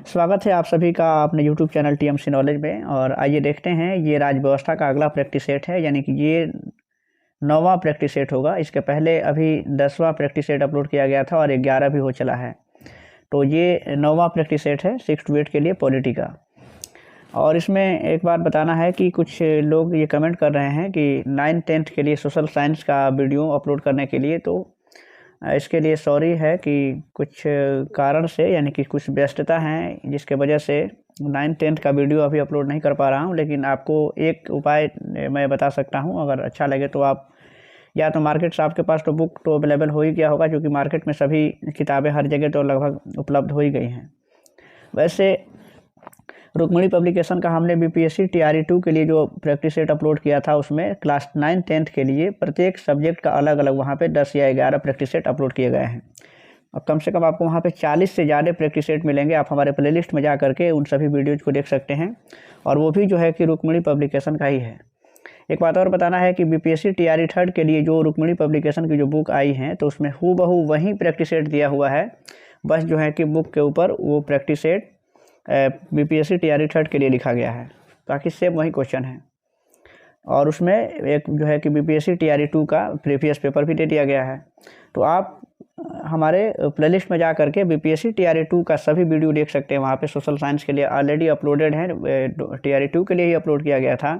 स्वागत है आप सभी का अपने YouTube चैनल टीएमसी नॉलेज में। और आइए देखते हैं, ये राज्य व्यवस्था का अगला प्रैक्टिस सेट है, यानी कि ये 9वां प्रैक्टिस सेट होगा। इसके पहले अभी 10वां प्रैक्टिस सेट अपलोड किया गया था और 11 भी हो चला है। तो ये 9वां प्रैक्टिस सेट है 6 to 8 के लिए पॉलिटी का। और इसमें एक बात बताना है कि कुछ लोग ये कमेंट कर रहे हैं कि 9th-10th के लिए सोशल साइंस का वीडियो अपलोड करने के लिए, तो इसके लिए सॉरी है कि कुछ कारण से, यानी कि कुछ व्यस्तता हैं जिसके वजह से 9th-10th का वीडियो अभी अपलोड नहीं कर पा रहा हूं। लेकिन आपको एक उपाय मैं बता सकता हूं, अगर अच्छा लगे तो आप या तो मार्केट से, आपके पास तो बुक तो अवेलेबल हो ही गया होगा, क्योंकि मार्केट में सभी किताबें हर जगह तो लगभग उपलब्ध हो ही गई हैं। वैसे रुक्मिणी पब्लिकेशन का हमने बीपीएससी टीआरई 2 के लिए जो प्रैक्टिस सेट अपलोड किया था, उसमें क्लास 9th-10th के लिए प्रत्येक सब्जेक्ट का अलग अलग वहाँ पे 10 या 11 प्रैक्टिस सेट अपलोड किए गए हैं। अब कम से कम आपको वहाँ पे 40 से ज़्यादा प्रैक्टिस सेट मिलेंगे। आप हमारे प्लेलिस्ट में जा करके उन सभी वीडियोज़ को देख सकते हैं, और वो भी जो है कि रुक्मिणी पब्लिकेशन का ही है। एक बात और बताना है कि बीपीएससी टीआरई 3rd के लिए जो रुक्मिणी पब्लिकेशन की जो बुक आई हैं, तो उसमें हूबहू वही प्रैक्टिस सेट दिया हुआ है। बस जो है कि बुक के ऊपर वो practice set BPSC TRE 3rd के लिए लिखा गया है, ताकि सेम वही क्वेश्चन है। और उसमें एक जो है कि बीपीएससी टीआरई 2 का प्रीवियस पेपर भी दे दिया गया है। तो आप हमारे प्लेलिस्ट में जा करके बीपीएससी टीआरई 2 का सभी वीडियो देख सकते हैं। वहाँ पे सोशल साइंस के लिए ऑलरेडी अपलोडेड है, टीआरई 2 के लिए ही अपलोड किया गया था,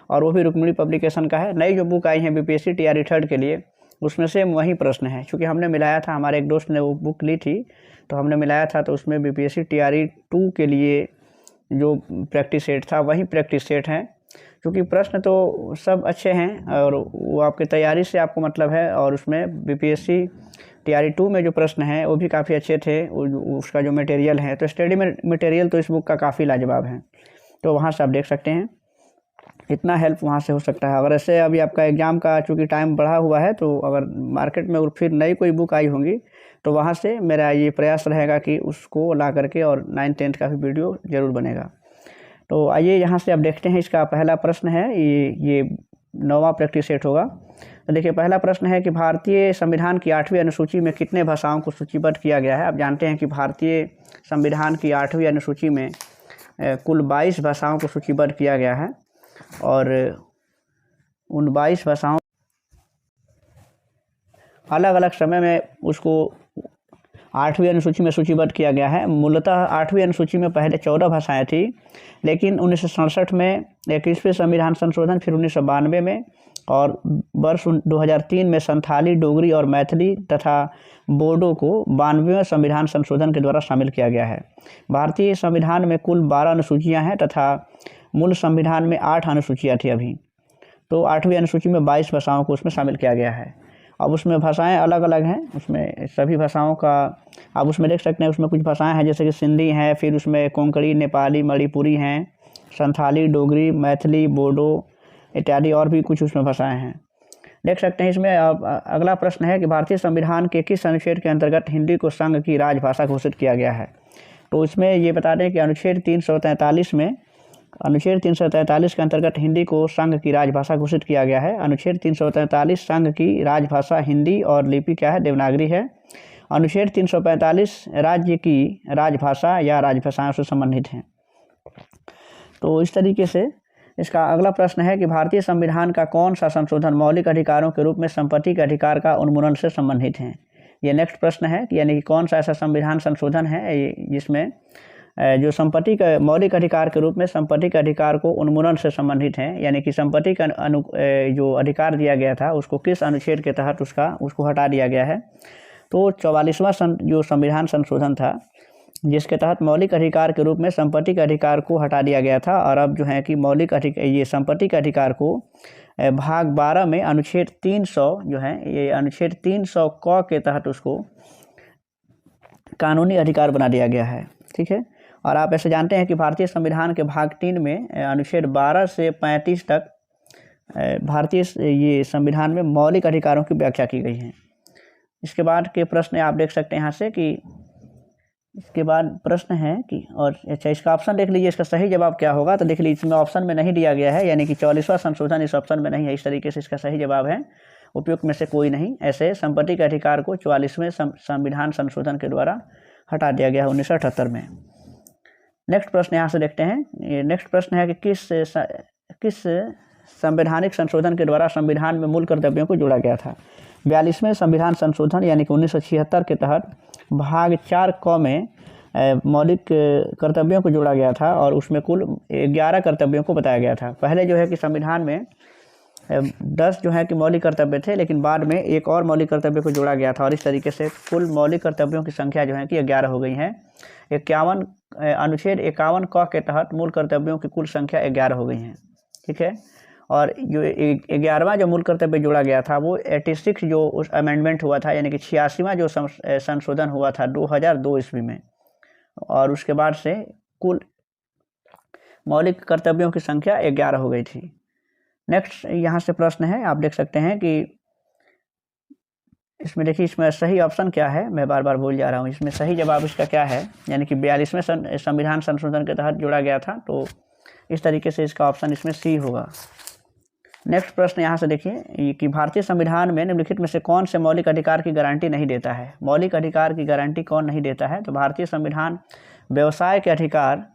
और वो भी रुक्मिणी पब्लिकेशन का है। नई जो बुक आई है बीपीएससी टीआरई 3rd के लिए, उसमें से वही प्रश्न है। क्योंकि हमने मिलाया था, हमारे एक दोस्त ने वो बुक ली थी, तो हमने मिलाया था, तो उसमें बीपीएससी टीआरई 2 के लिए जो प्रैक्टिस सेट था वही प्रैक्टिस सेट है। क्योंकि प्रश्न तो सब अच्छे हैं और वो आपकी तैयारी से आपको मतलब है, और उसमें बीपीएससी टीआरई 2 में जो प्रश्न हैं वो भी काफ़ी अच्छे थे। उसका जो मटेरियल है, तो स्टडी मटेरियल तो इस बुक का काफ़ी लाजवाब है। तो वहाँ से आप देख सकते हैं, इतना हेल्प वहाँ से हो सकता है। अगर ऐसे अभी आपका एग्ज़ाम का चूँकि टाइम बढ़ा हुआ है, तो अगर मार्केट में और फिर नई कोई बुक आई होंगी, तो वहाँ से मेरा ये प्रयास रहेगा कि उसको ला करके और 9th-10th का भी वीडियो ज़रूर बनेगा। तो आइए यहाँ से अब देखते हैं, इसका पहला प्रश्न है, ये 9वां प्रैक्टिस सेट होगा। तो देखिए, पहला प्रश्न है कि भारतीय संविधान की 8वीं अनुसूची में कितने भाषाओं को सूचीबद्ध किया गया है। आप जानते हैं कि भारतीय संविधान की 8वीं अनुसूची में कुल 22 भाषाओं को सूचीबद्ध किया गया है, और उन 22 भाषाओं अलग अलग समय में उसको 8वीं अनुसूची में सूचीबद्ध किया गया है। मूलतः 8वीं अनुसूची में पहले 14 भाषाएं थी, लेकिन 1967 में 21वें संविधान संशोधन, फिर 1992 में, और वर्ष 2003 में संथाली, डोगरी और मैथिली तथा बोडो को 92वें संविधान संशोधन के द्वारा शामिल किया गया है। भारतीय संविधान में कुल 12 अनुसूचियाँ हैं तथा मूल संविधान में 8 अनुसूचियाँ थी अभी। तो 8वीं अनुसूची में 22 भाषाओं को उसमें शामिल किया गया है। अब उसमें भाषाएं अलग अलग हैं, उसमें सभी भाषाओं का आप उसमें देख सकते हैं। उसमें कुछ भाषाएं हैं जैसे कि सिंधी है, फिर उसमें कोंकणी, नेपाली, मणिपुरी हैं, संथाली, डोगरी, मैथिली, बोडो इत्यादि, और भी कुछ उसमें भाषाएं हैं, देख सकते हैं। इसमें अगला प्रश्न है कि भारतीय संविधान के किस अनुच्छेद के अंतर्गत हिंदी को संघ की राजभाषा घोषित किया गया है। तो इसमें ये बता दें कि अनुच्छेद 343 में, अनुच्छेद 343 के अंतर्गत हिंदी को संघ की राजभाषा घोषित किया गया है। अनुच्छेद 343 संघ की राजभाषा हिंदी और लिपि क्या है, देवनागरी है। अनुच्छेद 345 राज्य की राजभाषा या राजभाषाओं से संबंधित हैं। तो इस तरीके से इसका अगला प्रश्न है कि भारतीय संविधान का कौन सा संशोधन मौलिक अधिकारों के रूप में संपत्ति के अधिकार का उन्मूलन से संबंधित है। ये नेक्स्ट प्रश्न है कि यानी कि कौन सा ऐसा संविधान संशोधन है जिसमें जो संपत्ति का मौलिक अधिकार के रूप में संपत्ति के अधिकार को उन्मूलन से संबंधित है, यानी कि संपत्ति का जो अधिकार दिया गया था उसको किस अनुच्छेद के तहत उसको हटा दिया गया है। तो 44वां जो संविधान संशोधन था, जिसके तहत मौलिक अधिकार के रूप में संपत्ति के अधिकार को हटा दिया गया था, और अब जो है कि ये संपत्ति के अधिकार को भाग 12 में अनुच्छेद 300 जो है, ये अनुच्छेद 300 क के तहत उसको कानूनी अधिकार बना दिया गया है। ठीक है। और आप ऐसे जानते हैं कि भारतीय संविधान के भाग 3 में अनुच्छेद 12 से 35 तक भारतीय ये संविधान में मौलिक अधिकारों की व्याख्या की गई है। इसके बाद के प्रश्न आप देख सकते हैं यहाँ से कि इसके बाद प्रश्न है कि, और अच्छा इसका ऑप्शन देख लीजिए, इसका सही जवाब क्या होगा। तो देख लीजिए, इसमें ऑप्शन में नहीं दिया गया है, यानी कि 44वां संशोधन इस ऑप्शन में नहीं है। इस तरीके से इसका सही जवाब है उपयुक्त में से कोई नहीं। ऐसे संपत्ति के अधिकार को 44वें संविधान संशोधन के द्वारा हटा दिया गया है 1978 में। नेक्स्ट प्रश्न यहाँ से देखते हैं। ये नेक्स्ट प्रश्न है कि किस संवैधानिक संशोधन के द्वारा संविधान में मूल कर्तव्यों को जोड़ा गया था। 42वें संविधान संशोधन यानी कि 1976 के तहत भाग 4 क में मौलिक कर्तव्यों को जोड़ा गया था और उसमें कुल 11 कर्तव्यों को बताया गया था। पहले जो है कि संविधान में 10 जो है कि मौलिक कर्तव्य थे, लेकिन बाद में एक और मौलिक कर्तव्य को जोड़ा गया था और इस तरीके से कुल मौलिक कर्तव्यों की संख्या जो है कि 11 हो गई है। अनुच्छेद 51 क के तहत मूल कर्तव्यों की कुल संख्या 11 हो गई है। ठीक है, और जो 11वां जो मूल कर्तव्य जोड़ा गया था वो 86 जो उस अमेंडमेंट हुआ था, यानी कि 86वां जो संशोधन हुआ था 2002 ईस्वी में, और उसके बाद से कुल मौलिक कर्तव्यों की संख्या 11 हो गई थी। नेक्स्ट यहाँ से प्रश्न है, आप देख सकते हैं कि इसमें देखिए इसमें सही ऑप्शन क्या है, मैं बार बार भूल जा रहा हूँ। इसमें सही जवाब इसका क्या है, यानी कि 42वें संविधान संशोधन के तहत जोड़ा गया था, तो इस तरीके से इसका ऑप्शन इसमें सी होगा। नेक्स्ट प्रश्न यहाँ से देखिए कि भारतीय संविधान में निम्नलिखित में से कौन से मौलिक अधिकार की गारंटी नहीं देता है। मौलिक अधिकार की गारंटी कौन नहीं देता है, तो भारतीय संविधान व्यवसाय के अधिकार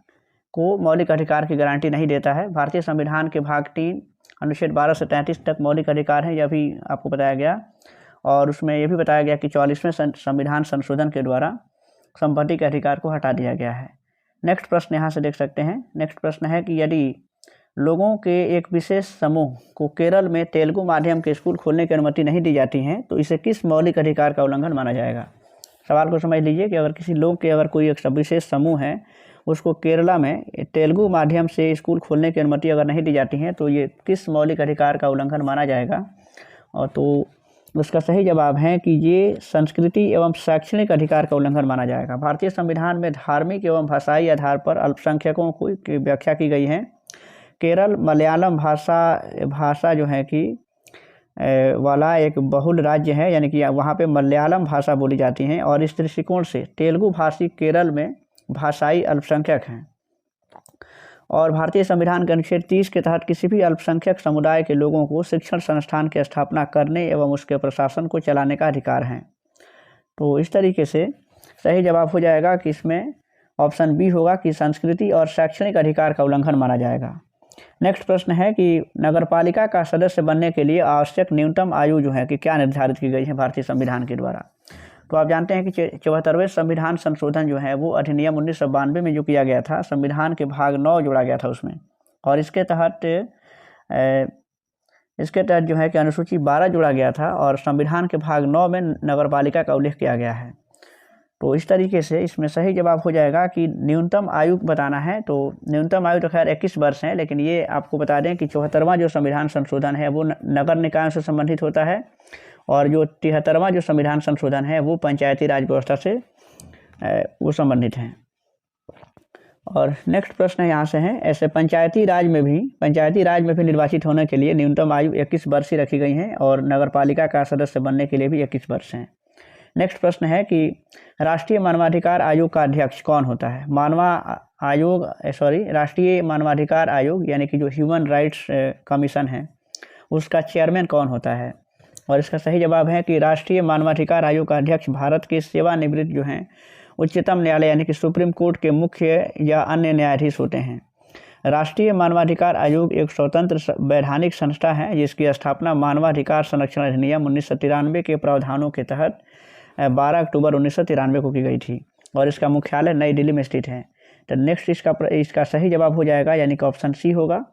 को मौलिक अधिकार की गारंटी नहीं देता है। भारतीय संविधान के भाग 3 अनुच्छेद 12 से 33 तक मौलिक अधिकार हैं, यह भी आपको बताया गया, और उसमें यह भी बताया गया कि 44वें संविधान संशोधन के द्वारा संपत्ति के अधिकार को हटा दिया गया है। नेक्स्ट प्रश्न यहाँ से देख सकते हैं। नेक्स्ट प्रश्न है कि यदि लोगों के एक विशेष समूह को केरल में तेलुगु माध्यम के स्कूल खोलने की अनुमति नहीं दी जाती है तो इसे किस मौलिक अधिकार का उल्लंघन माना जाएगा। सवाल को समझ लीजिए कि अगर किसी लोग के अगर कोई एक विशेष समूह है, उसको केरला में तेलुगु माध्यम से स्कूल खोलने की अनुमति अगर नहीं दी जाती है तो ये किस मौलिक अधिकार का उल्लंघन माना जाएगा। और तो उसका सही जवाब है कि ये संस्कृति एवं शैक्षणिक अधिकार का उल्लंघन माना जाएगा। भारतीय संविधान में धार्मिक एवं भाषाई आधार पर अल्पसंख्यकों की व्याख्या की गई है। केरल मलयालम भाषा जो है कि वाला एक बहुल राज्य है, यानी कि वहाँ पे मलयालम भाषा बोली जाती है, और इस दृष्टिकोण से तेलुगु भाषी केरल में भाषाई अल्पसंख्यक हैं। और भारतीय संविधान के अनुच्छेद 30 के तहत किसी भी अल्पसंख्यक समुदाय के लोगों को शिक्षण संस्थान की स्थापना करने एवं उसके प्रशासन को चलाने का अधिकार है। तो इस तरीके से सही जवाब हो जाएगा कि इसमें ऑप्शन बी होगा कि संस्कृति और शैक्षणिक अधिकार का उल्लंघन माना जाएगा। नेक्स्ट प्रश्न है कि नगरपालिका का सदस्य बनने के लिए आवश्यक न्यूनतम आयु जो है कि क्या निर्धारित की गई है भारतीय संविधान के द्वारा। तो आप जानते हैं कि 74वें संविधान संशोधन जो है वो अधिनियम 1992 में जो किया गया था, संविधान के भाग 9 जोड़ा गया था उसमें, और इसके तहत जो है कि अनुसूची 12 जोड़ा गया था और संविधान के भाग 9 में नगरपालिका का उल्लेख किया गया है। तो इस तरीके से इसमें सही जवाब हो जाएगा कि न्यूनतम आयु बताना है। तो न्यूनतम आयु तो खैर 21 वर्ष है, लेकिन ये आपको बता दें कि 74वां जो संविधान संशोधन है वो नगर निकायों से संबंधित होता है, और जो 73वां जो संविधान संशोधन है वो पंचायती राज व्यवस्था से वो संबंधित हैं। और नेक्स्ट प्रश्न है यहाँ से है, ऐसे पंचायती राज में भी निर्वाचित होने के लिए न्यूनतम आयु 21 वर्ष ही रखी गई है, और नगरपालिका का सदस्य बनने के लिए भी 21 वर्ष हैं। नेक्स्ट प्रश्न है कि राष्ट्रीय मानवाधिकार आयोग का अध्यक्ष कौन होता है। राष्ट्रीय मानवाधिकार आयोग यानी कि जो ह्यूमन राइट्स कमीशन है उसका चेयरमैन कौन होता है। और इसका सही जवाब है कि राष्ट्रीय मानवाधिकार आयोग का अध्यक्ष भारत के सेवानिवृत्त जो हैं उच्चतम न्यायालय यानी कि सुप्रीम कोर्ट के मुख्य या अन्य न्यायाधीश होते हैं। राष्ट्रीय मानवाधिकार आयोग एक स्वतंत्र वैधानिक संस्था है जिसकी स्थापना मानवाधिकार संरक्षण अधिनियम 1993 के प्रावधानों के तहत 12 अक्टूबर 1993 को की गई थी, और इसका मुख्यालय नई दिल्ली में स्थित है। तो नेक्स्ट इसका सही जवाब हो जाएगा, यानी कि ऑप्शन सी होगा।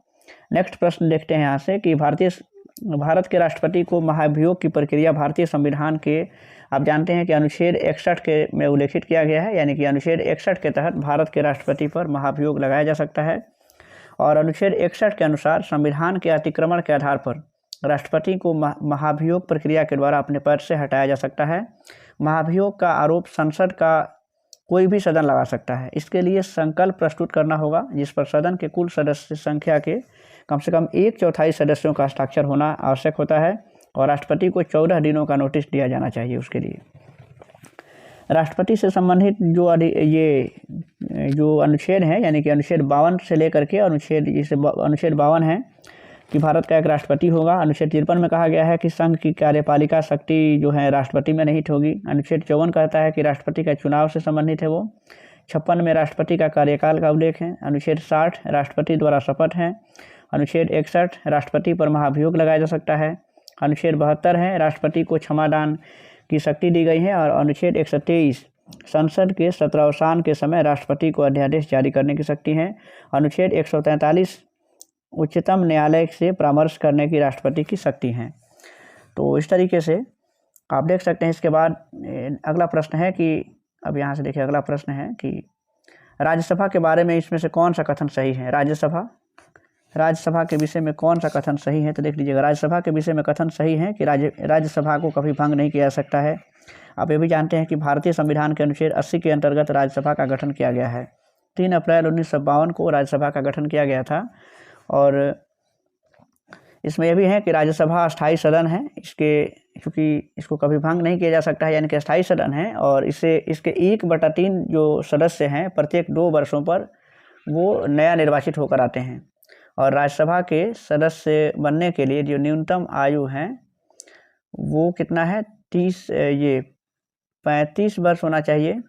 नेक्स्ट प्रश्न देखते हैं यहाँ से कि भारत के राष्ट्रपति को महाभियोग की प्रक्रिया भारतीय संविधान के आप जानते हैं कि अनुच्छेद 61 के में उल्लेखित किया गया है, यानी कि अनुच्छेद 61 के तहत भारत के राष्ट्रपति पर महाभियोग लगाया जा सकता है। और अनुच्छेद 61 के अनुसार संविधान के अतिक्रमण के आधार पर राष्ट्रपति को महाभियोग प्रक्रिया के द्वारा अपने पद से हटाया जा सकता है। महाभियोग का आरोप संसद का कोई भी सदन लगा सकता है। इसके लिए संकल्प प्रस्तुत करना होगा जिस पर सदन के कुल सदस्य संख्या के कम से कम 1/4 सदस्यों का हस्ताक्षर होना आवश्यक होता है, और राष्ट्रपति को 14 दिनों का नोटिस दिया जाना चाहिए उसके लिए। राष्ट्रपति से संबंधित जो अनुच्छेद है, यानी कि अनुच्छेद 52 से लेकर के अनुच्छेद 52 है कि भारत का एक राष्ट्रपति होगा। अनुच्छेद 53 में कहा गया है कि संघ की कार्यपालिका शक्ति जो है राष्ट्रपति में निहित होगी। अनुच्छेद 54 कहता है कि राष्ट्रपति का चुनाव से संबंधित है वो। 56 में राष्ट्रपति का कार्यकाल का उल्लेख है। अनुच्छेद 60 राष्ट्रपति द्वारा शपथ है। अनुच्छेद 61 राष्ट्रपति पर महाभियोग लगाया जा सकता है। अनुच्छेद 72 है राष्ट्रपति को क्षमादान की शक्ति दी गई है। और अनुच्छेद 123 संसद के सत्रावसान के समय राष्ट्रपति को अध्यादेश जारी करने की शक्ति है। अनुच्छेद 143 उच्चतम न्यायालय से परामर्श करने की राष्ट्रपति की शक्ति है। तो इस तरीके से आप देख सकते हैं। इसके बाद अगला प्रश्न है कि अब यहाँ से देखिए, अगला प्रश्न है कि राज्यसभा के बारे में इसमें से कौन सा कथन सही है। राज्यसभा के विषय में कौन सा कथन सही है, तो देख लीजिएगा। राज्यसभा के विषय में कथन सही है कि राज्यसभा को कभी भंग नहीं किया जा सकता है। आप ये भी जानते हैं कि भारतीय संविधान के अनुच्छेद 80 के अंतर्गत राज्यसभा का गठन किया गया है। 3 अप्रैल 1952 को राज्यसभा का गठन किया गया था। और इसमें यह भी है कि राज्यसभा अस्थायी सदन है। क्योंकि इसको कभी भंग नहीं किया जा सकता है, यानी कि अस्थायी सदन है। और इसके 1/3 जो सदस्य हैं प्रत्येक 2 वर्षों पर वो नया निर्वाचित होकर आते हैं। और राज्यसभा के सदस्य बनने के लिए जो न्यूनतम आयु है वो कितना है, 35 वर्ष होना चाहिए।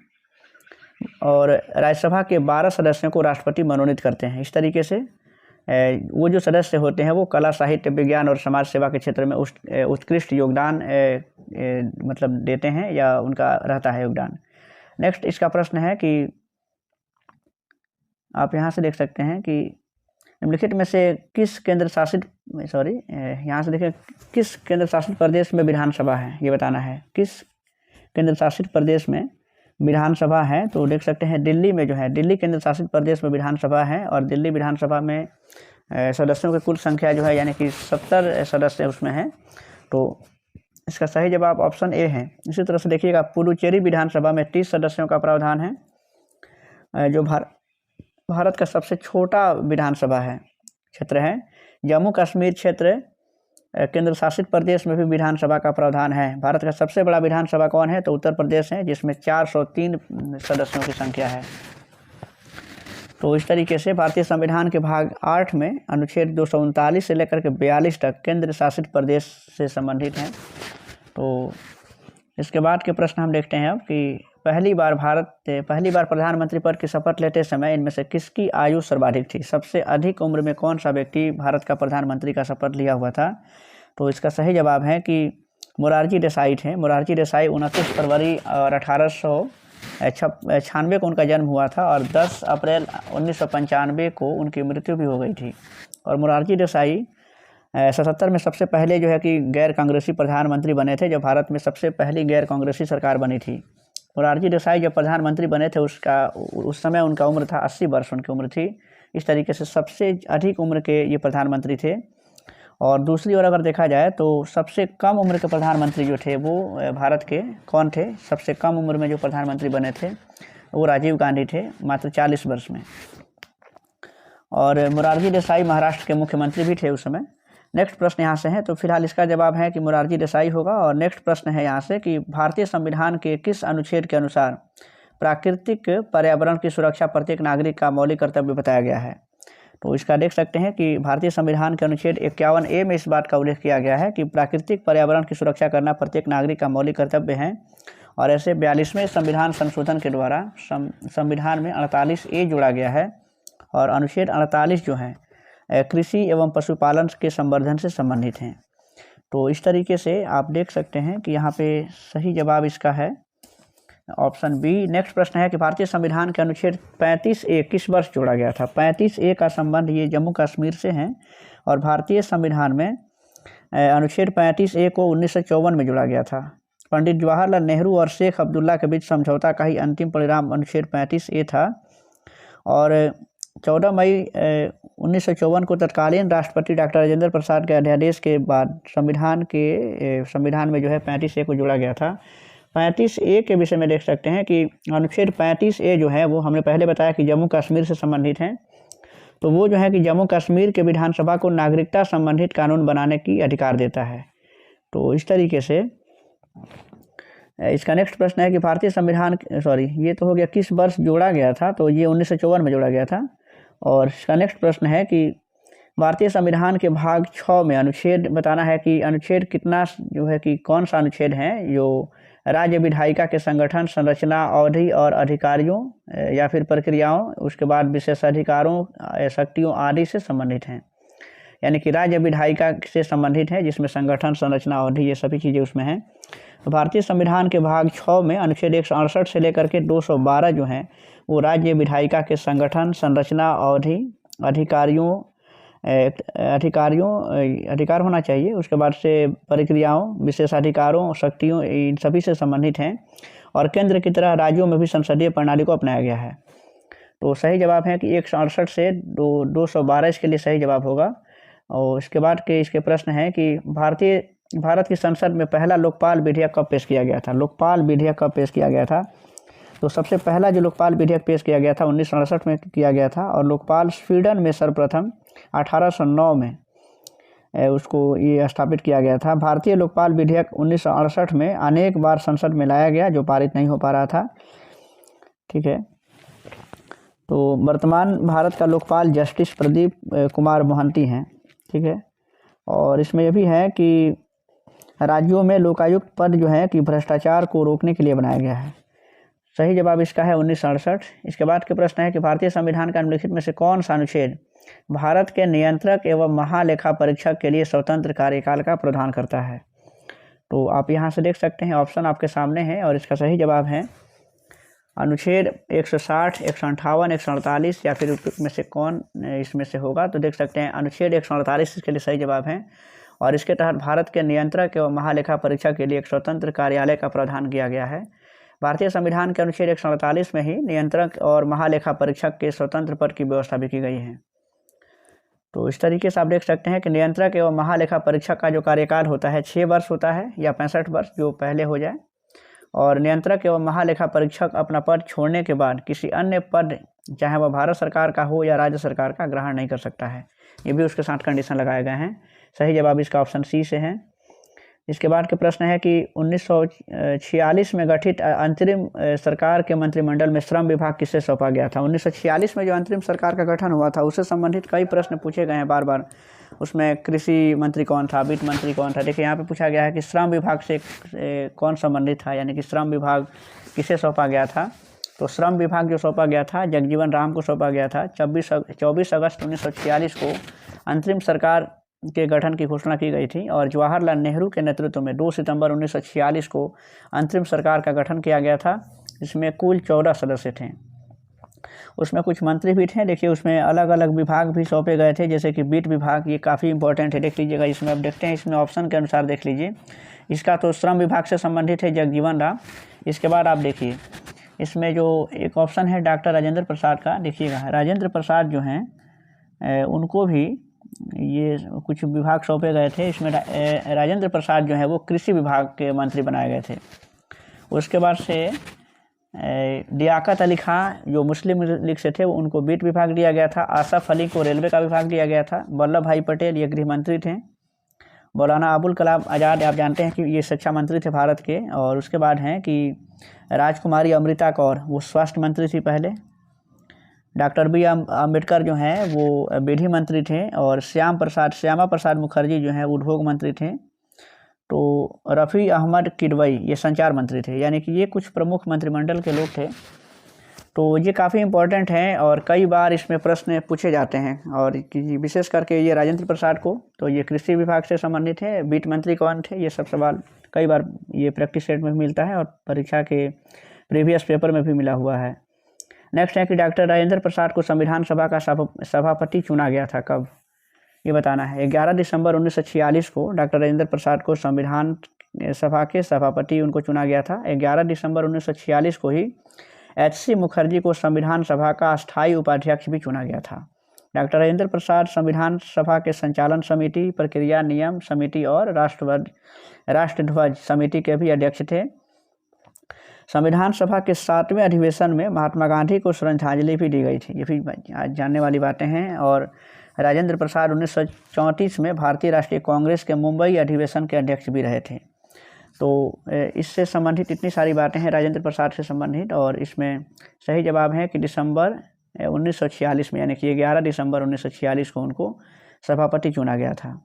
और राज्यसभा के 12 सदस्यों को राष्ट्रपति मनोनीत करते हैं। इस तरीके से वो जो सदस्य होते हैं वो कला, साहित्य, विज्ञान और समाज सेवा के क्षेत्र में उत्कृष्ट योगदान मतलब देते हैं, या उनका रहता है योगदान। नेक्स्ट इसका प्रश्न है कि आप यहाँ से देख सकते हैं कि निम्नलिखित में से किस केंद्र शासित प्रदेश में विधानसभा है, ये बताना है। किस केंद्र शासित प्रदेश में विधानसभा है, तो देख सकते हैं दिल्ली में जो है, दिल्ली केंद्र शासित प्रदेश में विधानसभा है। और दिल्ली विधानसभा में सदस्यों की कुल संख्या जो है यानी कि 70 सदस्य उसमें हैं। तो इसका सही जवाब ऑप्शन ए है। इसी तरह से देखिएगा, पुडुचेरी विधानसभा में 30 सदस्यों का प्रावधान है, जो भारत का सबसे छोटा विधानसभा है क्षेत्र है। जम्मू कश्मीर क्षेत्र केंद्र शासित प्रदेश में भी विधानसभा का प्रावधान है। भारत का सबसे बड़ा विधानसभा कौन है, तो उत्तर प्रदेश है, जिसमें 403 सदस्यों की संख्या है। तो इस तरीके से भारतीय संविधान के भाग 8 में अनुच्छेद 239 से लेकर के 42 तक केंद्र शासित प्रदेश से संबंधित हैं। तो इसके बाद के प्रश्न हम देखते हैं अब कि पहली बार प्रधानमंत्री पद की शपथ लेते समय इनमें से किसकी आयु सर्वाधिक थी। सबसे अधिक उम्र में कौन सा व्यक्ति भारत का प्रधानमंत्री का शपथ लिया हुआ था, तो इसका सही जवाब है कि मोरारजी देसाई थे। मोरारजी देसाई 29 फरवरी और 1896 को उनका जन्म हुआ था। और 10 अप्रैल 1995 को उनकी मृत्यु भी हो गई थी। और मोरारजी देसाई 77 में सबसे पहले जो है कि गैर कांग्रेसी प्रधानमंत्री बने थे, जब भारत में सबसे पहली गैर कांग्रेसी सरकार बनी थी। मोरारजी देसाई जब प्रधानमंत्री बने थे उस समय उनका उम्र था 80 वर्ष उनकी उम्र थी। इस तरीके से सबसे अधिक उम्र के ये प्रधानमंत्री थे। और दूसरी ओर अगर देखा जाए तो सबसे कम उम्र के प्रधानमंत्री जो थे वो भारत के कौन थे, सबसे कम उम्र में जो प्रधानमंत्री बने थे वो राजीव गांधी थे, मात्र 40 वर्ष में। और मोरारजी देसाई महाराष्ट्र के मुख्यमंत्री भी थे उस समय। नेक्स्ट प्रश्न यहाँ से है, तो फिलहाल इसका जवाब है कि मोरारजी देसाई होगा। और नेक्स्ट प्रश्न है यहाँ से कि भारतीय संविधान के किस अनुच्छेद के अनुसार प्राकृतिक पर्यावरण की सुरक्षा प्रत्येक नागरिक का मौलिक कर्तव्य बताया गया है। तो इसका देख सकते हैं कि भारतीय संविधान के अनुच्छेद 51A में इस बात का उल्लेख किया गया है कि प्राकृतिक पर्यावरण की सुरक्षा करना प्रत्येक नागरिक का मौलिक कर्तव्य है। और ऐसे 42वें संविधान संशोधन के द्वारा संविधान में 48A जोड़ा गया है। और अनुच्छेद 48 जो है कृषि एवं पशुपालन के संवर्धन से संबंधित हैं। तो इस तरीके से आप देख सकते हैं कि यहाँ पे सही जवाब इसका है ऑप्शन बी। नेक्स्ट प्रश्न है कि भारतीय संविधान के अनुच्छेद 35A किस वर्ष जोड़ा गया था। 35A का संबंध ये जम्मू कश्मीर से है। और भारतीय संविधान में अनुच्छेद 35A को 1954 में जोड़ा गया था। पंडित जवाहरलाल नेहरू और शेख अब्दुल्ला के बीच समझौता का ही अंतिम परिणाम अनुच्छेद 35A था। और 14 मई 1954 को तत्कालीन राष्ट्रपति डॉक्टर राजेंद्र प्रसाद के अध्यादेश के बाद संविधान में जो है 35A को जोड़ा गया था। 35A के विषय में देख सकते हैं कि अनुच्छेद 35A जो है वो हमने पहले बताया कि जम्मू कश्मीर से संबंधित है। तो वो जो है कि जम्मू कश्मीर के विधानसभा को नागरिकता संबंधित कानून बनाने की अधिकार देता है। तो इस तरीके से इसका नेक्स्ट प्रश्न है कि भारतीय संविधान ये तो हो गया किस वर्ष जोड़ा गया था, तो ये 1954 में जोड़ा गया था। और इसका नेक्स्ट प्रश्न है कि भारतीय संविधान के भाग 6 में अनुच्छेद बताना है कि अनुच्छेद कितना जो है कि कौन सा अनुच्छेद है जो राज्य विधायिका के संगठन, संरचना, अवधि और अधिकारियों या फिर प्रक्रियाओं, उसके बाद विशेषाधिकारों, शक्तियों आदि से संबंधित हैं। यानी कि राज्य विधायिका से संबंधित है, जिसमें संगठन, संरचना, अवधि ये सभी चीज़ें उसमें हैं। तो भारतीय संविधान के भाग 6 में अनुच्छेद 168 से लेकर के 212 जो हैं वो राज्य विधायिका के संगठन, संरचना, अवधि, अधिकार होना चाहिए, उसके बाद से प्रक्रियाओं, विशेषाधिकारों, शक्तियों, इन सभी से संबंधित हैं। और केंद्र की तरह राज्यों में भी संसदीय प्रणाली को अपनाया गया है। तो सही जवाब है कि 168 से 212 इसके लिए सही जवाब होगा। और इसके बाद के इसके प्रश्न हैं कि भारत की संसद में पहला लोकपाल विधेयक कब पेश किया गया था। लोकपाल विधेयक कब पेश किया गया था? तो सबसे पहला जो लोकपाल विधेयक पेश किया गया था 1968 में किया गया था। और लोकपाल स्वीडन में सर्वप्रथम 1809 में उसको ये स्थापित किया गया था। भारतीय लोकपाल विधेयक 1968 में अनेक बार संसद में लाया गया, जो पारित नहीं हो पा रहा था। ठीक है, तो वर्तमान भारत का लोकपाल जस्टिस प्रदीप कुमार मोहंती हैं। ठीक है, और इसमें यह भी है कि राज्यों में लोकायुक्त पद जो है कि भ्रष्टाचार को रोकने के लिए बनाया गया है। सही जवाब इसका है 1968। इसके बाद के प्रश्न है कि भारतीय संविधान का निम्नलिखित में से कौन सा अनुच्छेद भारत के नियंत्रक एवं महालेखा परीक्षक के लिए स्वतंत्र कार्यकाल का प्रावधान करता है। तो आप यहाँ से देख सकते हैं, ऑप्शन आपके सामने है और इसका सही जवाब है अनुच्छेद 160, 158, 148 या फिर उपयुक्त में से कौन इसमें से होगा। तो देख सकते हैं अनुच्छेद 148 इसके लिए सही जवाब है। और इसके तहत भारत के नियंत्रक एवं महालेखा परीक्षक के लिए एक स्वतंत्र कार्यालय का प्रावधान किया गया है। भारतीय संविधान के अनुच्छेद 148 में ही नियंत्रक और महालेखा परीक्षक के स्वतंत्र पद की व्यवस्था भी की गई है। तो इस तरीके से आप देख सकते हैं कि नियंत्रक एवं महालेखा परीक्षक का जो कार्यकाल होता है 6 वर्ष होता है या 65 वर्ष, जो पहले हो जाए। और नियंत्रक एवं महालेखा परीक्षक अपना पद छोड़ने के बाद किसी अन्य पद, चाहे वह भारत सरकार का हो या राज्य सरकार का, ग्रहण नहीं कर सकता है। ये भी उसके साथ कंडीशन लगाए गए हैं। सही जवाब इसका ऑप्शन सी से है। इसके बाद के प्रश्न है कि 1946 में गठित अंतरिम सरकार के मंत्रिमंडल में श्रम विभाग किसे सौंपा गया था। 1946 में जो अंतरिम सरकार का गठन हुआ था उससे संबंधित कई प्रश्न पूछे गए हैं बार बार। उसमें कृषि मंत्री कौन था, वित्त मंत्री कौन था। देखिए यहाँ पे पूछा गया है कि श्रम विभाग से कौन संबंधित था, यानी कि श्रम विभाग किसे सौंपा गया था। तो श्रम विभाग जो सौंपा गया था जगजीवन राम को सौंपा गया था। 24 अगस्त 1946 को अंतरिम सरकार के गठन की घोषणा की गई थी और जवाहरलाल नेहरू के नेतृत्व में 2 सितंबर 1946 को अंतरिम सरकार का गठन किया गया था। इसमें कुल 14 सदस्य थे। उसमें कुछ मंत्री भी थे। देखिए उसमें अलग अलग विभाग भी सौंपे गए थे, जैसे कि वित्त विभाग, ये काफ़ी इंपॉर्टेंट है, देख लीजिएगा। इसमें आप देखते हैं, इसमें ऑप्शन के अनुसार देख लीजिए। इसका तो श्रम विभाग से संबंधित है जगजीवन राम। इसके बाद आप देखिए इसमें जो एक ऑप्शन है डॉक्टर राजेंद्र प्रसाद का, देखिएगा राजेंद्र प्रसाद जो हैं उनको भी ये कुछ विभाग सौंपे गए थे। इसमें राजेंद्र प्रसाद जो है वो कृषि विभाग के मंत्री बनाए गए थे। उसके बाद से लियाकत अली खां जो मुस्लिम लीग से थे उनको वित्त विभाग दिया गया था। आसफ अली को रेलवे का विभाग दिया गया था। वल्लभ भाई पटेल ये गृह मंत्री थे। मौलाना अबुल कलाम आज़ाद आप जानते हैं कि ये शिक्षा मंत्री थे भारत के। और उसके बाद हैं कि राजकुमारी अमृता कौर वो स्वास्थ्य मंत्री थी पहले। डॉक्टर बी अम्बेडकर जो हैं वो विधि मंत्री थे। और श्यामा प्रसाद मुखर्जी जो हैं उद्योग मंत्री थे। तो रफ़ी अहमद किदवई ये संचार मंत्री थे। यानी कि ये कुछ प्रमुख मंत्रिमंडल के लोग थे। तो ये काफ़ी इंपॉर्टेंट हैं और कई बार इसमें प्रश्न पूछे जाते हैं। और विशेष करके ये राजेंद्र प्रसाद को तो ये कृषि विभाग से संबंधित है। वित्त मंत्री कौन थे, ये सब सवाल कई बार ये प्रैक्टिस सेट में मिलता है और परीक्षा के प्रीवियस पेपर में भी मिला हुआ है। नेक्स्ट है कि डॉक्टर राजेंद्र प्रसाद को संविधान सभा का सभापति चुना गया था कब, ये बताना है। 11 दिसंबर 1946 को डॉक्टर राजेंद्र प्रसाद को संविधान सभा के सभापति उनको चुना गया था। 11 दिसंबर 1946 को ही HC मुखर्जी को संविधान सभा का अस्थायी उपाध्यक्ष भी चुना गया था। डॉक्टर राजेंद्र प्रसाद संविधान सभा के संचालन समिति, प्रक्रिया नियम समिति और राष्ट्रध्वज समिति के भी अध्यक्ष थे। संविधान सभा के 7वें अधिवेशन में महात्मा गांधी को श्रद्धांजलि भी दी गई थी। ये भी जानने वाली बातें हैं। और राजेंद्र प्रसाद 1934 में भारतीय राष्ट्रीय कांग्रेस के मुंबई अधिवेशन के अध्यक्ष भी रहे थे। तो इससे संबंधित इतनी सारी बातें हैं राजेंद्र प्रसाद से संबंधित। और इसमें सही जवाब है कि दिसंबर 1946 में, यानी कि 11 दिसंबर 1946 को उनको सभापति चुना गया था।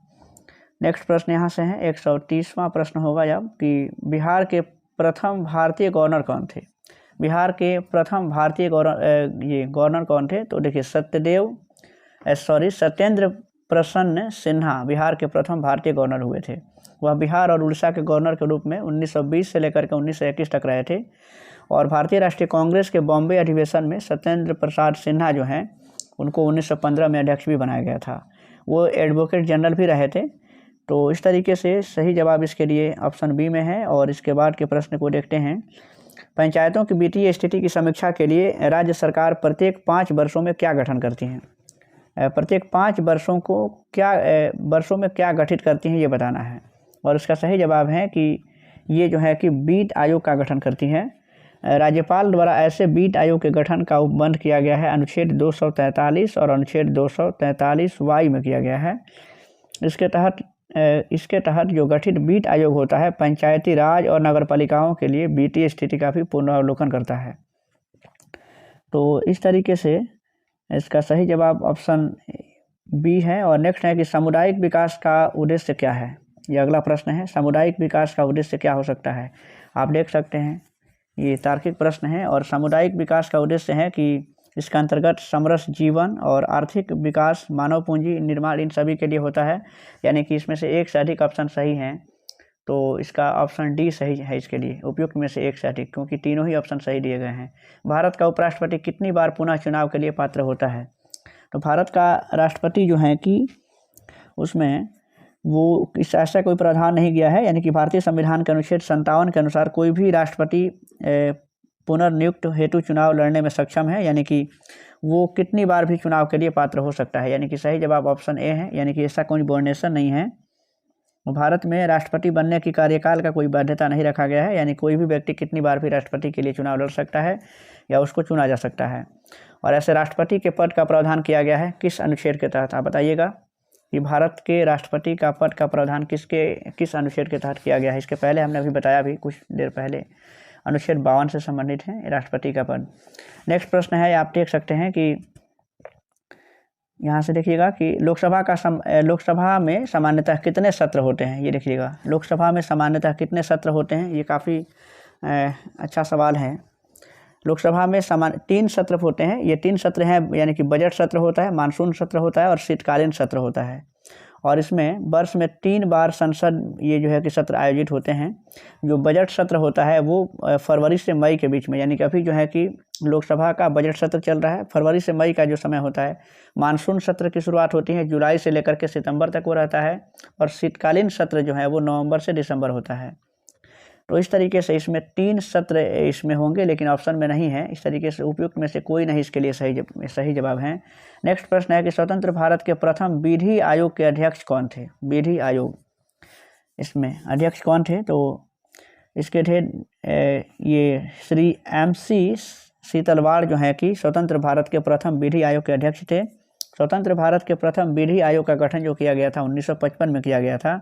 नेक्स्ट प्रश्न यहाँ से है 130वां प्रश्न होगा जब कि बिहार के प्रथम भारतीय गवर्नर कौन थे? बिहार के प्रथम भारतीय गवर्नर कौन थे? तो देखिए सत्येंद्र प्रसन्न सिन्हा बिहार के प्रथम भारतीय गवर्नर हुए थे। वह बिहार और उड़ीसा के गवर्नर के रूप में 1920 से लेकर के 1921 तक रहे थे। और भारतीय राष्ट्रीय कांग्रेस के बॉम्बे अधिवेशन में सत्येंद्र प्रसाद सिन्हा जो हैं उनको 1915 में अध्यक्ष भी बनाया गया था। वो एडवोकेट जनरल भी रहे थे। तो इस तरीके से सही जवाब इसके लिए ऑप्शन बी में है। और इसके बाद के प्रश्न को देखते हैं। पंचायतों की वित्तीय स्थिति की समीक्षा के लिए राज्य सरकार प्रत्येक 5 वर्षों में क्या गठन करती हैं? प्रत्येक 5 वर्षों में क्या गठित करती हैं, ये बताना है। और इसका सही जवाब है कि ये जो है कि वित्त आयोग का गठन करती हैं। राज्यपाल द्वारा ऐसे वित्त आयोग के गठन का उपबंध किया गया है अनुच्छेद 243 और अनुच्छेद 243Y में किया गया है। इसके तहत जो गठित वित्त आयोग होता है पंचायती राज और नगरपालिकाओं के लिए वित्तीय स्थिति का भी पुनरावलोकन करता है। तो इस तरीके से इसका सही जवाब ऑप्शन बी है। और नेक्स्ट है कि सामुदायिक विकास का उद्देश्य क्या है? ये अगला प्रश्न है। सामुदायिक विकास का उद्देश्य क्या हो सकता है? आप देख सकते हैं ये तार्किक प्रश्न है। और सामुदायिक विकास का उद्देश्य है कि इसका अंतर्गत समरस जीवन और आर्थिक विकास, मानव पूंजी निर्माण, इन सभी के लिए होता है। यानी कि इसमें से एक से अधिक ऑप्शन सही हैं। तो इसका ऑप्शन डी सही है इसके लिए, उपयुक्त में से एक से अधिक, क्योंकि तीनों ही ऑप्शन सही दिए गए हैं। भारत का उपराष्ट्रपति कितनी बार पुनः चुनाव के लिए पात्र होता है? तो भारत का राष्ट्रपति जो है कि उसमें वो ऐसा कोई प्रावधान नहीं किया है। यानी कि भारतीय संविधान के अनुच्छेद 57 के अनुसार कोई भी राष्ट्रपति पुनर्नियुक्त हेतु चुनाव लड़ने में सक्षम है। यानी कि वो कितनी बार भी चुनाव के लिए पात्र हो सकता है। यानी कि सही जवाब ऑप्शन ए है। यानी कि ऐसा कोई बॉर्डनेशन नहीं है। भारत में राष्ट्रपति बनने की कार्यकाल का कोई बाध्यता नहीं रखा गया है। यानी कोई भी व्यक्ति कितनी बार भी राष्ट्रपति के लिए चुनाव लड़ सकता है या उसको चुना जा सकता है। और ऐसे राष्ट्रपति के पद का प्रावधान किया गया है किस अनुच्छेद के तहत? आप बताइएगा कि भारत के राष्ट्रपति का पद का प्रावधान किस अनुच्छेद के तहत किया गया है? इसके पहले हमने अभी बताया भी कुछ देर पहले, अनुच्छेद 52 से संबंधित है राष्ट्रपति का पद। नेक्स्ट प्रश्न है, आप देख सकते हैं कि यहाँ से देखिएगा कि लोकसभा में सामान्यतः कितने सत्र होते हैं? ये देखिएगा, लोकसभा में सामान्यतः कितने सत्र होते हैं? ये काफ़ी अच्छा सवाल है। लोकसभा में 3 सत्र होते हैं। ये 3 सत्र हैं, यानी कि बजट सत्र होता है, मानसून सत्र होता है और शीतकालीन सत्र होता है। और इसमें वर्ष में 3 बार संसद ये जो है कि सत्र आयोजित होते हैं। जो बजट सत्र होता है वो फरवरी से मई के बीच में, यानी कि अभी जो है कि लोकसभा का बजट सत्र चल रहा है, फरवरी से मई का जो समय होता है। मानसून सत्र की शुरुआत होती है जुलाई से लेकर के सितंबर तक वो रहता है। और शीतकालीन सत्र जो है वो नवंबर से दिसंबर होता है। तो इस तरीके से इसमें 3 सत्र इसमें होंगे, लेकिन ऑप्शन में नहीं है। इस तरीके से उपयुक्त में से कोई नहीं इसके लिए सही जवाब है। नेक्स्ट प्रश्न है कि स्वतंत्र भारत के प्रथम विधि आयोग के अध्यक्ष कौन थे? विधि आयोग, इसमें अध्यक्ष कौन थे? तो इसके थे ये श्री MC सीतलवाड़ जो है कि स्वतंत्र भारत के प्रथम विधि आयोग के अध्यक्ष थे। स्वतंत्र भारत के प्रथम विधि आयोग का गठन जो किया गया था 1955 में किया गया था।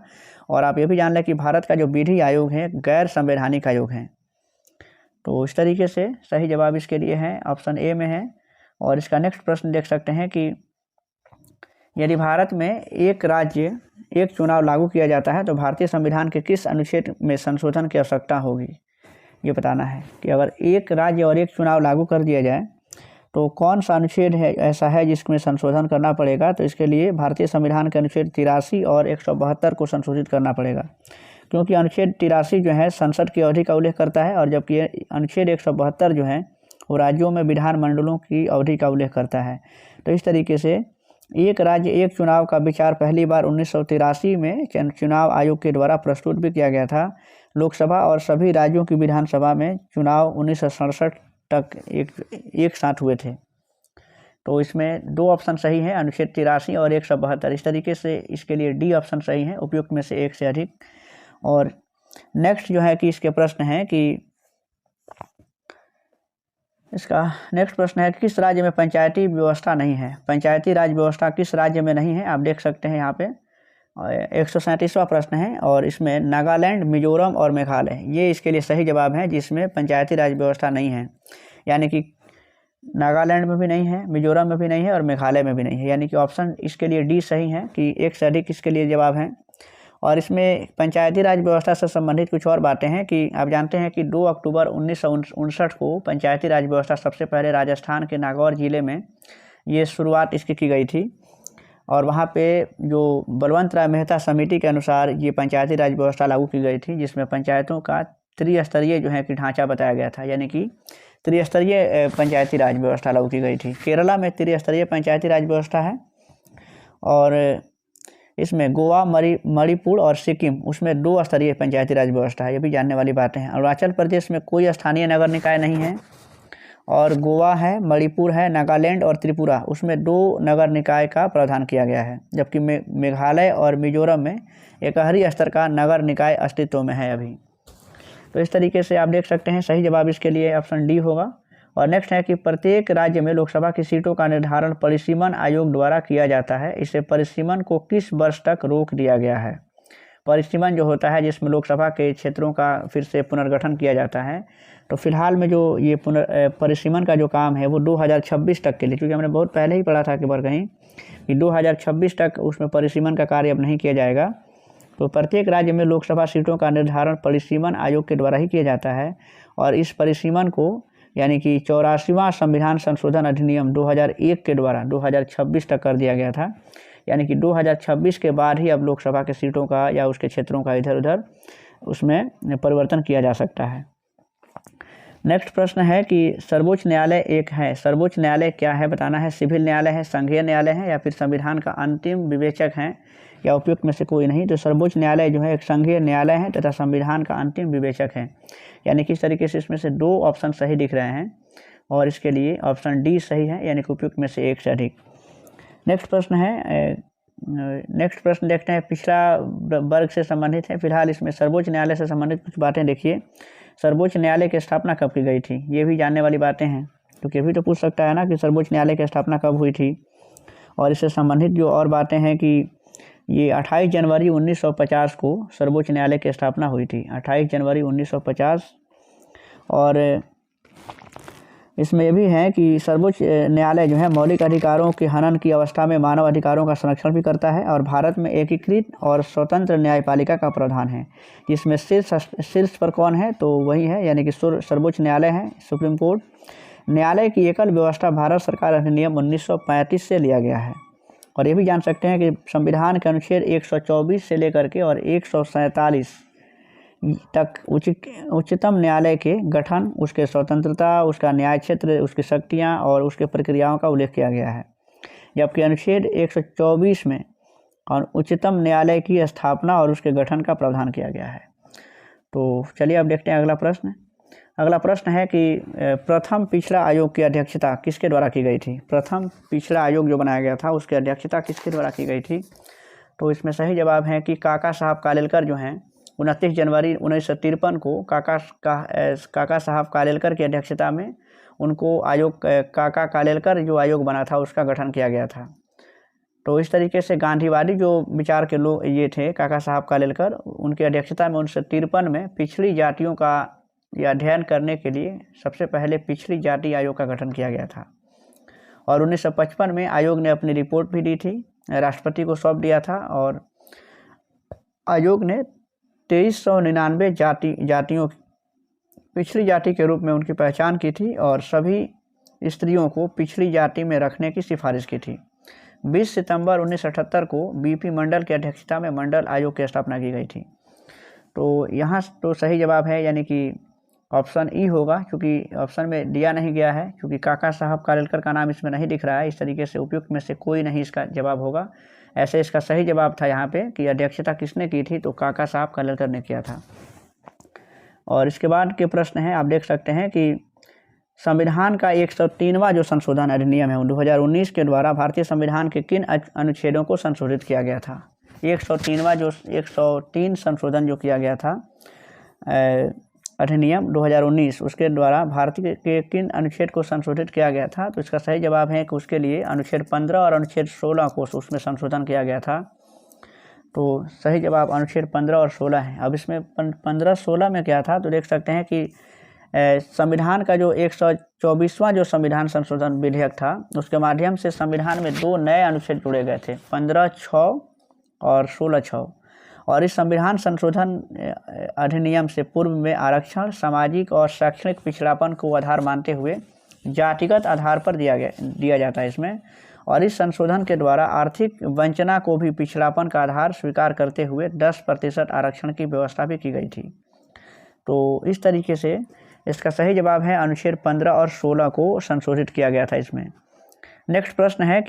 और आप ये भी जान लें कि भारत का जो विधि आयोग है गैर संवैधानिक आयोग है। तो इस तरीके से सही जवाब इसके लिए है, ऑप्शन ए में है। और इसका नेक्स्ट प्रश्न देख सकते हैं कि यदि भारत में एक राज्य एक चुनाव लागू किया जाता है तो भारतीय संविधान के किस अनुच्छेद में संशोधन की आवश्यकता होगी? ये बताना है कि अगर एक राज्य और एक चुनाव लागू कर दिया जाए तो कौन सा अनुच्छेद है ऐसा है जिसमें संशोधन करना पड़ेगा? तो इसके लिए भारतीय संविधान के अनुच्छेद 83 और 172 को संशोधित करना पड़ेगा, क्योंकि अनुच्छेद 83 जो है संसद की अवधि का उल्लेख करता है, और जबकि अनुच्छेद 172 जो है वो राज्यों में विधानमंडलों की अवधि का उल्लेख करता है। तो इस तरीके से एक राज्य एक चुनाव का विचार पहली बार 1983 में चुनाव आयोग के द्वारा प्रस्तुत भी किया गया था। लोकसभा और सभी राज्यों की विधानसभा में चुनाव 1967 तक एक साथ हुए थे। तो इसमें 2 ऑप्शन सही हैं, अनुच्छेद 83 और 172। इस तरीके से इसके लिए डी ऑप्शन सही है, उपयुक्त में से एक से अधिक। और नेक्स्ट जो है कि इसके प्रश्न है कि इसका नेक्स्ट प्रश्न है किस राज्य में पंचायती व्यवस्था नहीं है? पंचायती राज व्यवस्था किस राज्य में नहीं है? आप देख सकते हैं यहाँ पे 137वां प्रश्न है, और इसमें नागालैंड, मिजोरम और मेघालय ये इसके लिए सही जवाब है जिसमें पंचायती राज व्यवस्था नहीं है। यानी कि नागालैंड में भी नहीं है, मिजोरम में भी नहीं है और मेघालय में भी नहीं है। यानी कि ऑप्शन इसके लिए डी सही है कि एक से अधिक इसके लिए जवाब है। और इसमें पंचायती राज व्यवस्था से संबंधित कुछ और बातें हैं कि आप जानते हैं कि 2 अक्टूबर 1959 को पंचायती राज व्यवस्था सबसे पहले राजस्थान के नागौर ज़िले में ये शुरुआत इसकी की गई थी। और वहाँ पे जो बलवंत राय मेहता समिति के अनुसार ये पंचायती राज व्यवस्था लागू की गई थी, जिसमें पंचायतों का त्रिस्तरीय जो है कि ढांचा बताया गया था, यानी कि त्रिस्तरीय पंचायती राज व्यवस्था लागू की गई थी। केरला में त्रिस्तरीय पंचायती राज व्यवस्था है और इसमें गोवा, मणिपुर और सिक्किम उसमें 2 स्तरीय पंचायती राज व्यवस्था है। ये भी जानने वाली बातें हैं। अरुणाचल प्रदेश में कोई स्थानीय नगर निकाय नहीं है और गोवा है, मणिपुर है, नागालैंड और त्रिपुरा उसमें 2 नगर निकाय का प्रावधान किया गया है, जबकि मेघालय और मिजोरम में एकहरी स्तर का नगर निकाय अस्तित्व में है अभी। तो इस तरीके से आप देख सकते हैं, सही जवाब इसके लिए ऑप्शन डी होगा। और नेक्स्ट है कि प्रत्येक राज्य में लोकसभा की सीटों का निर्धारण परिसीमन आयोग द्वारा किया जाता है। इसे परिसीमन को किस वर्ष तक रोक दिया गया है? परिसीमन जो होता है जिसमें लोकसभा के क्षेत्रों का फिर से पुनर्गठन किया जाता है, तो फिलहाल में जो ये परिसीमन का जो काम है वो 2026 तक के लिए, क्योंकि हमने बहुत पहले ही पढ़ा था कि बार कहीं कि 2026 तक उसमें परिसीमन का कार्य अब नहीं किया जाएगा। तो प्रत्येक राज्य में लोकसभा सीटों का निर्धारण परिसीमन आयोग के द्वारा ही किया जाता है। और इस परिसीमन को यानी कि 84वां संविधान संशोधन अधिनियम 2001 के द्वारा 2026 तक कर दिया गया था, यानी कि 2026 के बाद ही अब लोकसभा के सीटों का या उसके क्षेत्रों का इधर उधर उसमें परिवर्तन किया जा सकता है। नेक्स्ट प्रश्न है कि सर्वोच्च न्यायालय एक है, सर्वोच्च न्यायालय क्या है बताना है। सिविल न्यायालय है, संघीय न्यायालय है या फिर संविधान का अंतिम विवेचक है या उपयुक्त में से कोई नहीं। तो सर्वोच्च न्यायालय जो है एक संघीय न्यायालय है तथा संविधान का अंतिम विवेचक है, यानी कि इस तरीके से इसमें से 2 ऑप्शन सही दिख रहे हैं और इसके लिए ऑप्शन डी सही है, यानी कि उपयुक्त में से 1 से अधिक। नेक्स्ट प्रश्न देखते हैं, पिछड़ा वर्ग से संबंधित है। फिलहाल इसमें सर्वोच्च न्यायालय से संबंधित कुछ बातें देखिए। सर्वोच्च न्यायालय की स्थापना कब की गई थी, ये भी जानने वाली बातें हैं, क्योंकि अभी तो पूछ सकता है ना कि सर्वोच्च न्यायालय की स्थापना कब हुई थी। और इससे संबंधित जो और बातें हैं कि ये 28 जनवरी 1950 को सर्वोच्च न्यायालय की स्थापना हुई थी, 28 जनवरी 1950। और इसमें ये भी है कि सर्वोच्च न्यायालय जो है मौलिक अधिकारों के हनन की अवस्था में मानव अधिकारों का संरक्षण भी करता है और भारत में एकीकृत और स्वतंत्र न्यायपालिका का प्रावधान है, जिसमें शीर्ष पर कौन है, तो वही है यानी कि सर्वोच्च न्यायालय है, सुप्रीम कोर्ट। न्यायालय की एकल व्यवस्था भारत सरकार अधिनियम 1935 से लिया गया है। और ये भी जान सकते हैं कि संविधान के अनुच्छेद 124 से लेकर के और 147 तक उच्चतम न्यायालय के गठन, उसके स्वतंत्रता, उसका न्याय क्षेत्र, उसकी शक्तियाँ और उसके प्रक्रियाओं का उल्लेख किया गया है, जबकि अनुच्छेद 124 में और उच्चतम न्यायालय की स्थापना और उसके गठन का प्रावधान किया गया है। तो चलिए अब देखते हैं अगला प्रश्न। अगला प्रश्न है कि प्रथम पिछड़ा आयोग की अध्यक्षता किसके द्वारा की गई थी? प्रथम पिछड़ा आयोग जो बनाया गया था उसकी अध्यक्षता किसके द्वारा की गई थी? तो इसमें सही जवाब है कि काका साहब कालेलकर जो हैं 29 जनवरी 1953 को काका साहब कालेलकर की अध्यक्षता में उनको आयोग काका कालेलकर जो आयोग बना था उसका गठन किया गया था। तो इस तरीके से गांधीवादी जो विचार के लोग ये थे काका साहब कालेलकर, उनकी अध्यक्षता में 1953 में पिछड़ी जातियों का यह अध्ययन करने के लिए सबसे पहले पिछड़ी जाति आयोग का गठन किया गया था। और 1955 में आयोग ने अपनी रिपोर्ट भी दी थी, राष्ट्रपति को सौंप दिया था और आयोग ने 2399 जातियों पिछड़ी जाति के रूप में उनकी पहचान की थी और सभी स्त्रियों को पिछड़ी जाति में रखने की सिफारिश की थी। 20 सितंबर 1978 को बीपी मंडल की अध्यक्षता में मंडल आयोग की स्थापना की गई थी। तो यहाँ तो सही जवाब है यानी कि ऑप्शन ई होगा, क्योंकि ऑप्शन में दिया नहीं गया है, क्योंकि काका साहब कालेलकर का नाम इसमें नहीं दिख रहा है। इस तरीके से उपयुक्त में से कोई नहीं इसका जवाब होगा। ऐसे इसका सही जवाब था यहाँ पे कि अध्यक्षता किसने की थी, तो काका साहब कालेलकर ने किया था। और इसके बाद के प्रश्न हैं, आप देख सकते हैं कि संविधान का 103वां जो संशोधन अधिनियम है 2019 के द्वारा भारतीय संविधान के किन अनुच्छेदों को संशोधित किया गया था? 103वां जो 103 संशोधन जो किया गया था अधिनियम 2019, उसके द्वारा भारतीय के किन अनुच्छेद को संशोधित किया गया था? तो इसका सही जवाब है कि उसके लिए अनुच्छेद 15 और अनुच्छेद 16 को उसमें संशोधन किया गया था। तो सही जवाब अनुच्छेद 15 और 16 है। अब इसमें 15-16 में क्या था, तो देख सकते हैं कि संविधान का जो 124वां जो संविधान संशोधन विधेयक था उसके माध्यम से संविधान में 2 नए अनुच्छेद जोड़े गए थे, 15(6) और 16(6). और इस संविधान संशोधन अधिनियम से पूर्व में आरक्षण सामाजिक और शैक्षणिक पिछड़ापन को आधार मानते हुए जातिगत आधार पर दिया जाता है इसमें। और इस संशोधन के द्वारा आर्थिक वंचना को भी पिछड़ापन का आधार स्वीकार करते हुए 10% आरक्षण की व्यवस्था भी की गई थी। तो इस तरीके से इसका सही जवाब है अनुच्छेद 15 और 16 को संशोधित किया गया था इसमें। नेक्स्ट प्रश्न है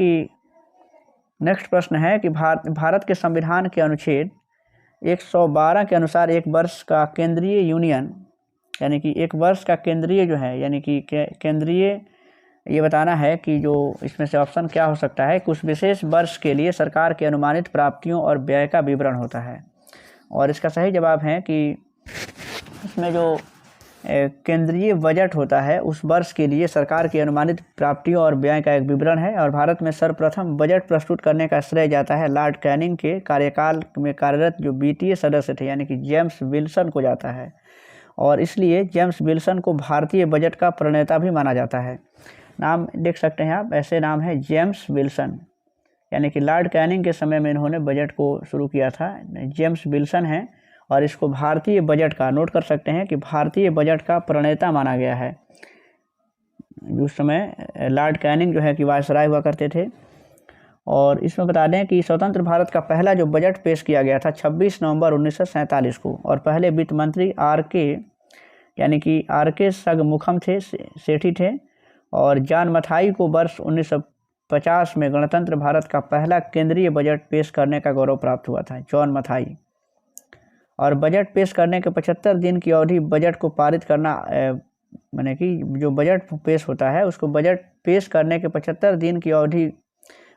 कि भारत के संविधान के अनुच्छेद 112 के अनुसार एक वर्ष का केंद्रीय यूनियन यानी कि एक वर्ष का केंद्रीय जो है यानी कि केंद्रीय ये बताना है कि जो इसमें से ऑप्शन क्या हो सकता है कि उस विशेष वर्ष के लिए सरकार के अनुमानित प्राप्तियों और व्यय का विवरण होता है। और इसका सही जवाब है कि इसमें जो केंद्रीय बजट होता है उस वर्ष के लिए सरकार की अनुमानित प्राप्तियों और व्यय का एक विवरण है। और भारत में सर्वप्रथम बजट प्रस्तुत करने का श्रेय जाता है लॉर्ड कैनिंग के कार्यकाल में कार्यरत जो बीटीए सदस्य थे यानी कि जेम्स विल्सन को जाता है। और इसलिए जेम्स विल्सन को भारतीय बजट का प्रणेता भी माना जाता है। नाम देख सकते हैं आप, ऐसे नाम है जेम्स विल्सन यानी कि लॉर्ड कैनिंग के समय में इन्होंने बजट को शुरू किया था, जेम्स विल्सन हैं। और इसको भारतीय बजट का नोट कर सकते हैं कि भारतीय बजट का प्रणेता माना गया है। उस समय लॉर्ड कैनिंग जो है कि वायसराय हुआ करते थे। और इसमें बता दें कि स्वतंत्र भारत का पहला जो बजट पेश किया गया था 26 नवंबर 1947 को। और पहले वित्त मंत्री यानी कि आर.के. सगमुखम थे, सेठी थे। और जॉन मथाई को वर्ष 1950 में गणतंत्र भारत का पहला केंद्रीय बजट पेश करने का गौरव प्राप्त हुआ था, जॉन मथाई। और बजट पेश करने के 75 दिन की अवधि बजट को पारित करना माने कि जो बजट पेश होता है उसको बजट पेश करने के 75 दिन की अवधि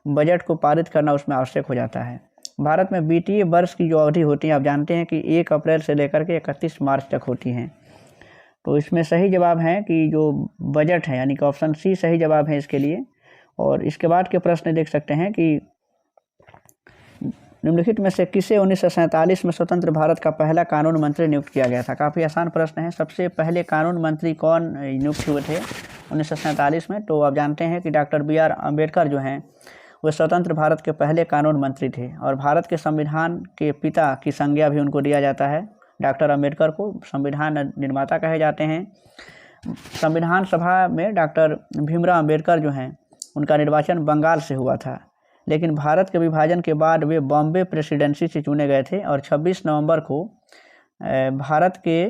बजट को पारित करना उसमें आवश्यक हो जाता है। भारत में बीटीए वर्ष की जो अवधि होती है आप जानते हैं कि 1 अप्रैल से लेकर के 31 मार्च तक होती हैं। तो इसमें सही जवाब है कि जो बजट है यानी कि ऑप्शन सी सही जवाब है इसके लिए। और इसके बाद के प्रश्न देख सकते हैं कि निम्नलिखित में से किसे 1947 में स्वतंत्र भारत का पहला कानून मंत्री नियुक्त किया गया था। काफ़ी आसान प्रश्न है। सबसे पहले कानून मंत्री कौन नियुक्त हुए थे 1947 में? तो आप जानते हैं कि डॉक्टर B.R. अम्बेडकर जो हैं वे स्वतंत्र भारत के पहले कानून मंत्री थे। और भारत के संविधान के पिता की संज्ञा भी उनको दिया जाता है। डॉक्टर अम्बेडकर को संविधान निर्माता कहे जाते हैं। संविधान सभा में डॉक्टर भीमराव अम्बेडकर जो हैं उनका निर्वाचन बंगाल से हुआ था, लेकिन भारत के विभाजन के बाद वे बॉम्बे प्रेसिडेंसी से चुने गए थे। और 26 नवंबर को भारत के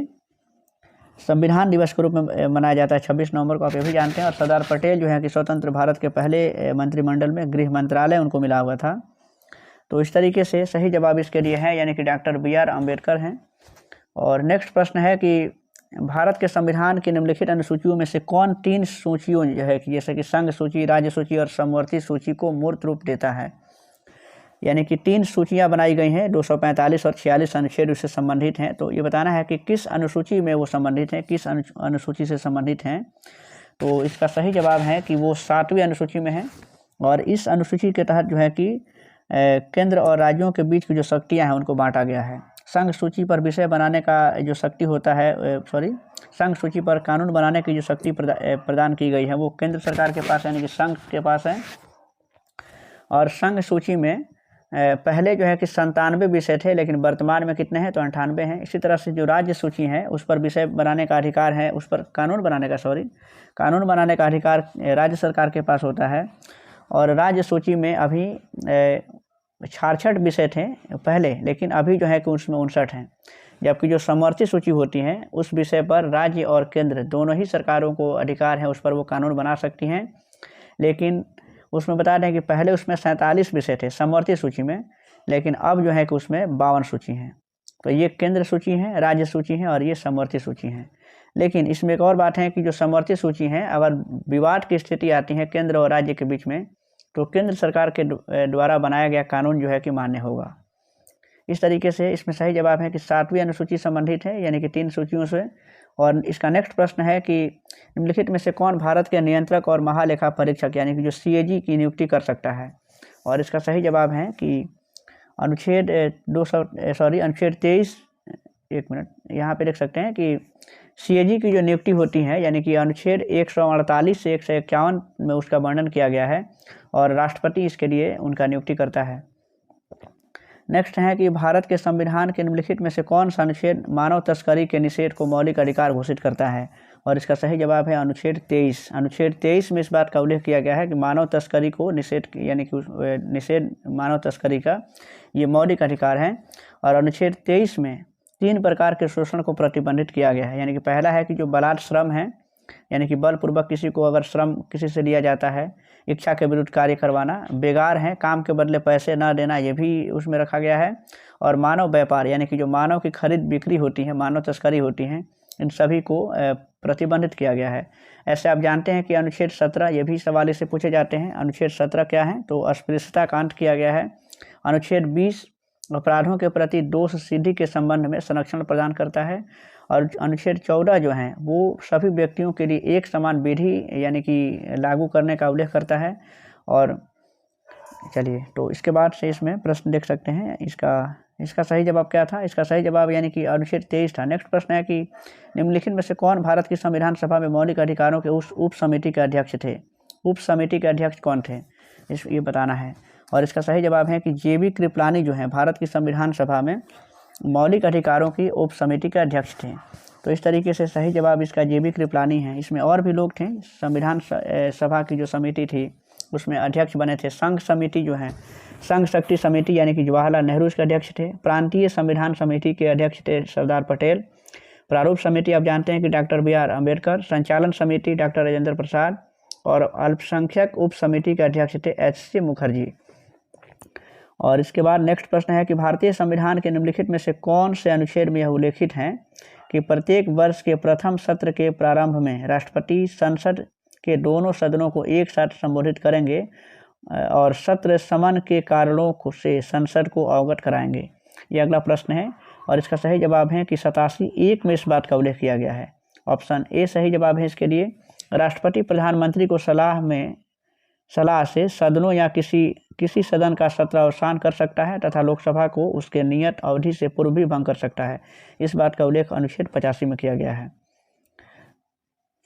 संविधान दिवस के रूप में मनाया जाता है। 26 नवंबर को आप ये भी जानते हैं। और सरदार पटेल जो है कि स्वतंत्र भारत के पहले मंत्रिमंडल में गृह मंत्रालय उनको मिला हुआ था। तो इस तरीके से सही जवाब इसके लिए है यानी कि डॉक्टर B.R. अम्बेडकर हैं। और नेक्स्ट प्रश्न है कि भारत के संविधान की निम्नलिखित अनुसूचियों में से कौन 3 सूचियों जो है कि जैसे कि संघ सूची, राज्य सूची और समवर्ती सूची को मूर्त रूप देता है। यानी कि 3 सूचियां बनाई गई हैं, 245 और 46 अनुच्छेद उससे संबंधित हैं। तो ये बताना है कि किस अनुसूची में वो संबंधित हैं, किस अनुसूची से संबंधित हैं। तो इसका सही जवाब है कि वो 7वीं अनुसूची में है। और इस अनुसूची के तहत जो है कि केंद्र और राज्यों के बीच की जो शक्तियाँ हैं उनको बांटा गया है। संघ सूची पर विषय बनाने का जो शक्ति होता है संघ सूची पर कानून बनाने की जो शक्ति प्रदान की गई है वो केंद्र सरकार के पास यानी कि संघ के पास है। और संघ सूची में पहले जो है कि 97 विषय थे, लेकिन वर्तमान में कितने हैं तो 98 हैं। इसी तरह से जो राज्य सूची है उस पर विषय बनाने का अधिकार है, उस पर कानून बनाने का अधिकार राज्य सरकार के पास होता है। और राज्य सूची में अभी 66 विषय थे पहले, लेकिन अभी जो है कि उसमें 59 हैं। जबकि जो समवर्ती सूची होती है उस विषय पर राज्य और केंद्र दोनों ही सरकारों को अधिकार है, उस पर वो कानून बना सकती हैं। लेकिन उसमें बता दें कि पहले उसमें 47 विषय थे समवर्ती सूची में, लेकिन अब जो है कि उसमें 52 सूची हैं। तो ये केंद्र सूची है, राज्य सूची है और ये समवर्ती सूची है। लेकिन इसमें एक और बात है कि जो समवर्ती सूची है अगर विवाद की स्थिति आती है केंद्र और राज्य के बीच में तो केंद्र सरकार के द्वारा बनाया गया कानून जो है कि मान्य होगा। इस तरीके से इसमें सही जवाब है कि 7वीं अनुसूची संबंधित है यानी कि 3 सूचियों से। और इसका नेक्स्ट प्रश्न है कि निम्नलिखित में से कौन भारत के नियंत्रक और महालेखा परीक्षक यानी कि जो CAG की नियुक्ति कर सकता है। और इसका सही जवाब है कि अनुच्छेद 23 एक मिनट यहाँ पे देख सकते हैं कि CAG की जो नियुक्ति होती है यानी कि अनुच्छेद 148 से 151 में उसका वर्णन किया गया है और राष्ट्रपति इसके लिए उनका नियुक्ति करता है। नेक्स्ट है कि भारत के संविधान के निम्नलिखित में से कौन सा अनुच्छेद मानव तस्करी के निषेध को मौलिक अधिकार घोषित करता है, और इसका सही जवाब है अनुच्छेद 23। अनुच्छेद 23 में इस बात का उल्लेख किया गया है कि मानव तस्करी को निषेध यानी कि निषेध मानव तस्करी का ये मौलिक अधिकार है। और अनुच्छेद 23 में 3 प्रकार के शोषण को प्रतिबंधित किया गया है, यानी कि पहला है कि जो बलात् श्रम है, यानी कि बलपूर्वक किसी को अगर श्रम किसी से लिया जाता है, इच्छा के विरुद्ध कार्य करवाना, बेगार है, काम के बदले पैसे ना देना, ये भी उसमें रखा गया है। और मानव व्यापार, यानी कि जो मानव की खरीद बिक्री होती है, मानव तस्करी होती है, इन सभी को प्रतिबंधित किया गया है। ऐसे आप जानते हैं कि अनुच्छेद 17 ये भी सवाल इससे पूछे जाते हैं। अनुच्छेद 17 क्या है, तो अस्पृश्यता का अंत किया गया है। अनुच्छेद 20 अपराधों के प्रति दोष सिद्धि के संबंध में संरक्षण प्रदान करता है। और अनुच्छेद 14 जो है वो सभी व्यक्तियों के लिए एक समान विधि यानी कि लागू करने का उल्लेख करता है। और चलिए, तो इसके बाद से इसमें प्रश्न देख सकते हैं। इसका सही जवाब क्या था, इसका सही जवाब यानी कि अनुच्छेद 23 था। नेक्स्ट प्रश्न है कि निम्नलिखित में से कौन भारत की संविधान सभा में मौलिक अधिकारों के उस उप समिति के अध्यक्ष थे। उप समिति के अध्यक्ष कौन थे, ये बताना है। और इसका सही जवाब है कि JB कृपलानी जो है भारत की संविधान सभा में मौलिक अधिकारों की उप समिति के अध्यक्ष थे। तो इस तरीके से सही जवाब इसका JB कृपलानी है। इसमें और भी लोग थे, संविधान सभा की जो समिति थी उसमें अध्यक्ष बने थे। संघ समिति जो है, संघ शक्ति समिति यानी कि जवाहरलाल नेहरू इसके अध्यक्ष थे। प्रांतीय संविधान समिति के अध्यक्ष थे सरदार पटेल। प्रारूप समिति आप जानते हैं कि डॉक्टर BR अम्बेडकर। संचालन समिति डॉक्टर राजेंद्र प्रसाद। और अल्पसंख्यक उप समिति के अध्यक्ष थे HC मुखर्जी। और इसके बाद नेक्स्ट प्रश्न है कि भारतीय संविधान के निम्नलिखित में से कौन से अनुच्छेद में यह उल्लेखित है कि प्रत्येक वर्ष के प्रथम सत्र के प्रारंभ में राष्ट्रपति संसद के दोनों सदनों को एक साथ संबोधित करेंगे और सत्र समन के कारणों से संसद को अवगत कराएंगे। यह अगला प्रश्न है। और इसका सही जवाब है कि 87(1) में इस बात का उल्लेख किया गया है। ऑप्शन ए सही जवाब है इसके लिए। राष्ट्रपति प्रधानमंत्री को सलाह से सदनों या किसी सदन का सत्रावसान कर सकता है तथा लोकसभा को उसके नियत अवधि से पूर्व भी भंग कर सकता है। इस बात का उल्लेख अनुच्छेद 85 में किया गया है।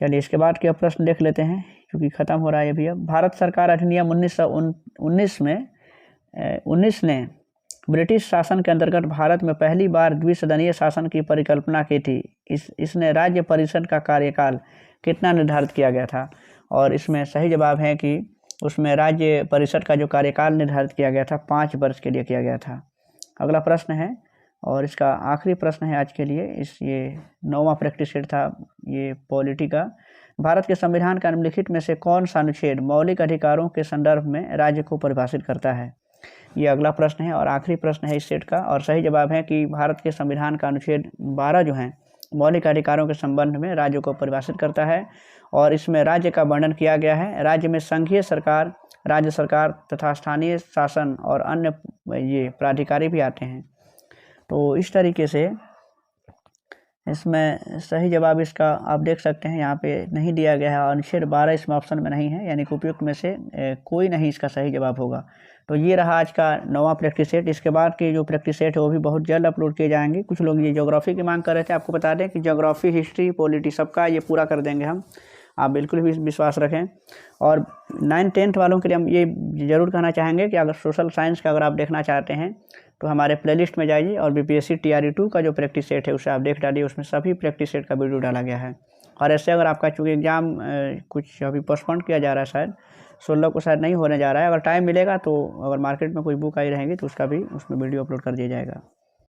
चलिए, इसके बाद के प्रश्न देख लेते हैं क्योंकि ख़त्म हो रहा है अभी। अब भारत सरकार अधिनियम 1919 ने ब्रिटिश शासन के अंतर्गत भारत में पहली बार द्विसदनीय शासन की परिकल्पना की थी। इसने राज्य परिषद का कार्यकाल कितना निर्धारित किया गया था। और इसमें सही जवाब है कि उसमें राज्य परिषद का जो कार्यकाल निर्धारित किया गया था 5 वर्ष के लिए किया गया था। अगला प्रश्न है और इसका आखिरी प्रश्न है आज के लिए। ये 9वां प्रैक्टिस सेट था ये पॉलिटी का। भारत के संविधान का निम्नलिखित में से कौन सा अनुच्छेद मौलिक अधिकारों के संदर्भ में राज्य को परिभाषित करता है। ये अगला प्रश्न है और आखिरी प्रश्न है इस सेट का। और सही जवाब है कि भारत के संविधान का अनुच्छेद 12 जो है मौलिक अधिकारों के संबंध में राज्य को परिभाषित करता है। और इसमें राज्य का वर्णन किया गया है। राज्य में संघीय सरकार, राज्य सरकार तथा स्थानीय शासन और अन्य ये प्राधिकारी भी आते हैं। तो इस तरीके से इसमें सही जवाब इसका आप देख सकते हैं यहाँ पे नहीं दिया गया है। अनुच्छेद 12 इसमें ऑप्शन में नहीं है, यानी कि उपयुक्त में से कोई नहीं इसका सही जवाब होगा। तो ये रहा आज का 9वां प्रैक्टिस सेट। इसके बाद के जो प्रैक्टिस सेट है वो भी बहुत जल्द अपलोड किए जाएंगे। कुछ लोग ये ज्योग्राफी की मांग कर रहे थे, आपको बता दें कि ज्योग्राफी, हिस्ट्री, पॉलिटी सबका ये पूरा कर देंगे हम, आप बिल्कुल भी विश्वास रखें। और 9th-10th वालों के लिए हम ये ज़रूर कहना चाहेंगे कि अगर सोशल साइंस का अगर आप देखना चाहते हैं तो हमारे प्लेलिस्ट में जाइए और BPSC TRE 2 का जो प्रैक्टिस सेट है उसे आप देख डालिए। उसमें सभी प्रैक्टिस सेट का वीडियो डाला गया है। और ऐसे अगर आपका चूँकि एग्ज़ाम कुछ अभी पोस्टपोन किया जा रहा है, शायद 16 को शायद नहीं होने जा रहा है, अगर टाइम मिलेगा तो अगर मार्केट में कोई बुक आई रहेंगी तो उसका भी उसमें वीडियो अपलोड कर दिया जाएगा।